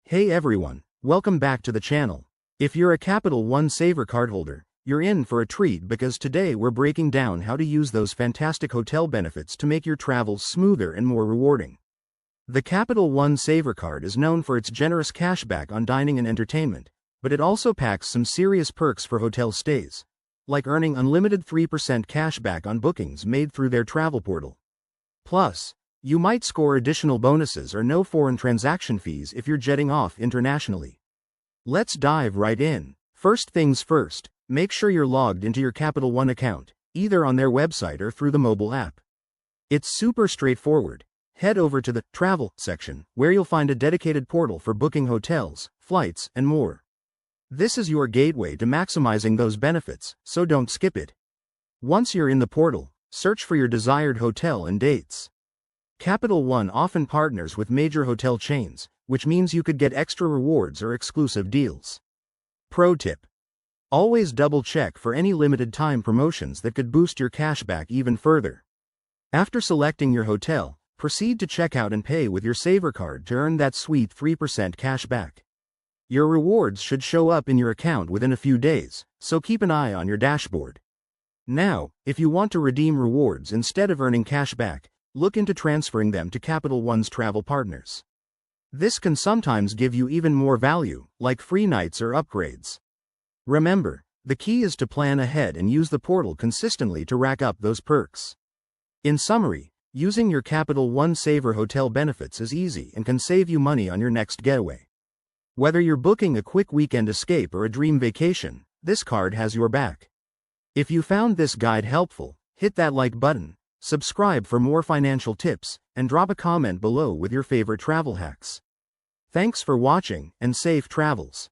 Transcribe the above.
Hey everyone, welcome back to the channel. If you're a Capital One Savor cardholder, you're in for a treat because today we're breaking down how to use those fantastic hotel benefits to make your travels smoother and more rewarding. The Capital One Savor card is known for its generous cashback on dining and entertainment, but it also packs some serious perks for hotel stays, like earning unlimited 3% cashback on bookings made through their travel portal. Plus, you might score additional bonuses or no foreign transaction fees if you're jetting off internationally. Let's dive right in. First things first, make sure you're logged into your Capital One account, either on their website or through the mobile app. It's super straightforward. Head over to the Travel section, where you'll find a dedicated portal for booking hotels, flights, and more. This is your gateway to maximizing those benefits, so don't skip it. Once you're in the portal, search for your desired hotel and dates. Capital One often partners with major hotel chains, which means you could get extra rewards or exclusive deals. Pro tip: always double-check for any limited-time promotions that could boost your cashback even further. After selecting your hotel, proceed to check out and pay with your Savor card to earn that sweet 3% cashback. Your rewards should show up in your account within a few days, so keep an eye on your dashboard. Now, if you want to redeem rewards instead of earning cashback, look into transferring them to Capital One's travel partners. This can sometimes give you even more value, like free nights or upgrades. Remember, the key is to plan ahead and use the portal consistently to rack up those perks. In summary, using your Capital One Savor hotel benefits is easy and can save you money on your next getaway. Whether you're booking a quick weekend escape or a dream vacation, this card has your back. If you found this guide helpful, hit that like button, subscribe for more financial tips, and drop a comment below with your favorite travel hacks. Thanks for watching, and safe travels.